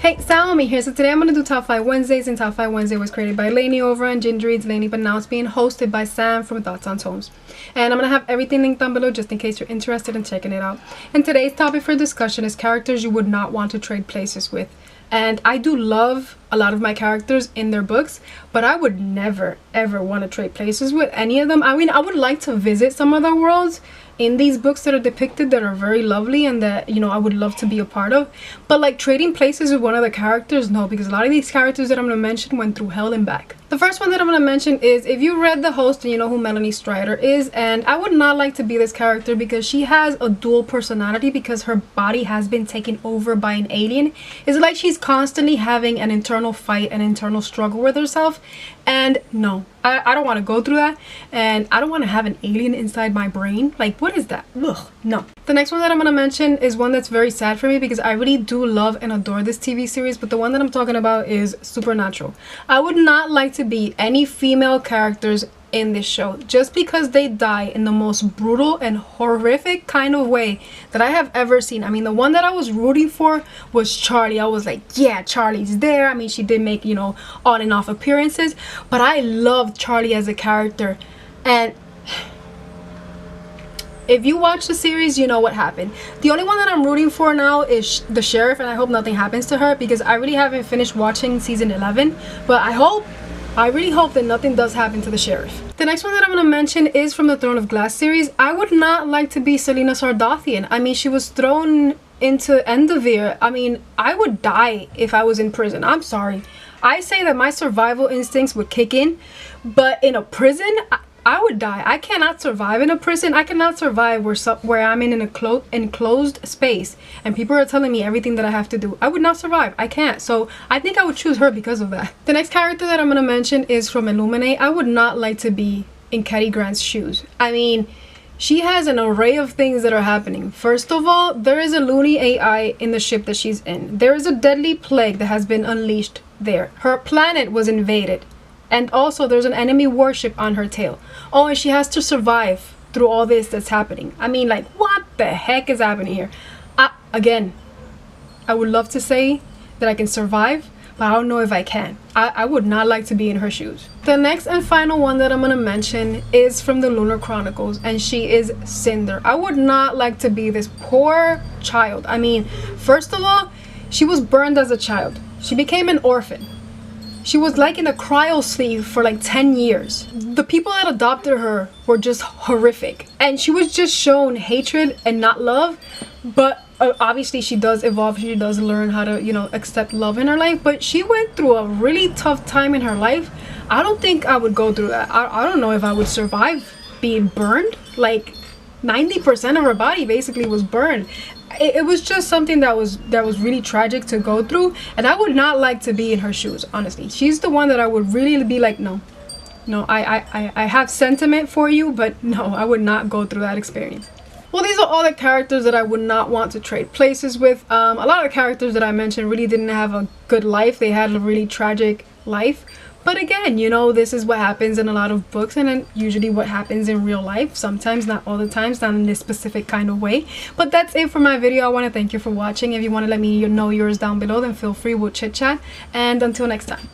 Hey, Xiomy here. So today I'm going to do Top 5 Wednesdays, and Top 5 Wednesday was created by Lainey over on Ginger Reads Lainey, but now it's being hosted by Sam from Thoughts on Tomes. And I'm going to have everything linked down below just in case you're interested in checking it out. And today's topic for discussion is characters you would not want to trade places with. And I do love a lot of my characters in their books, but I would never ever want to trade places with any of them. I mean, I would like to visit some other worlds in these books that are depicted that are very lovely and that, you know, I would love to be a part of, but like trading places with one of the characters, no, because a lot of these characters that I'm going to mention went through hell and back. The first one that I'm going to mention is, if you read The Host, and you know who Melanie Strider is, and I would not like to be this character because she has a dual personality because her body has been taken over by an alien. It's like she's constantly having an internal fight, an internal struggle with herself, and no, I don't want to go through that, and I don't want to have an alien inside my brain. Like, what is that? Ugh, no. The next one that I'm going to mention is one that's very sad for me because I really do love and adore this TV series, but the one that I'm talking about is Supernatural. I would not like to be any female characters in this show just because they die in the most brutal and horrific kind of way that I have ever seen. I mean, the one that I was rooting for was Charlie. I was like, yeah, Charlie's there. I mean, she did make, you know, on and off appearances, but I loved Charlie as a character. And if you watch the series, you know what happened. The only one that I'm rooting for now is the sheriff, and I hope nothing happens to her because I really haven't finished watching season 11, but I really hope that nothing does happen to the sheriff. The next one that I'm going to mention is from the Throne of Glass series. I would not like to be Selena Sardothian. I mean, she was thrown into Endovir. I mean, I would die if I was in prison. I'm sorry. I say that my survival instincts would kick in, but in a prison, I would die. I cannot survive in a prison. I cannot survive where I'm in an enclosed space and people are telling me everything that I have to do. I would not survive. I can't. So I think I would choose her because of that. The next character that I'm going to mention is from Illuminate. I would not like to be in Cady Grant's shoes. I mean, she has an array of things that are happening. First of all, there is a loony AI in the ship that she's in. There is a deadly plague that has been unleashed there. Her planet was invaded. And also there's an enemy warship on her tail. Oh, and she has to survive through all this that's happening. I mean, like, what the heck is happening here? Again, I would love to say that I can survive, but I don't know if I can. I would not like to be in her shoes. The next and final one that I'm going to mention is from the Lunar Chronicles, and she is Cinder. I would not like to be this poor child. I mean, first of all, she was burned as a child. She became an orphan. She was like in a cryo sleeve for like 10 years. The people that adopted her were just horrific. And she was just shown hatred and not love. But obviously she does evolve. She does learn how to, you know, accept love in her life. But she went through a really tough time in her life. I don't think I would go through that. I don't know if I would survive being burned. Like 90% of her body basically was burned. It was just something that was really tragic to go through, and I would not like to be in her shoes, honestly. She's the one that I would really be like, no, I have sentiment for you, but no, I would not go through that experience. Well, these are all the characters that I would not want to trade places with. A lot of the characters that I mentioned really didn't have a good life. They had a really tragic life. But again, you know, this is what happens in a lot of books, and then usually what happens in real life. Sometimes, not all the times, not in this specific kind of way. But that's it for my video. I want to thank you for watching. If you want to let me know yours down below, then feel free. We'll chit chat. And until next time.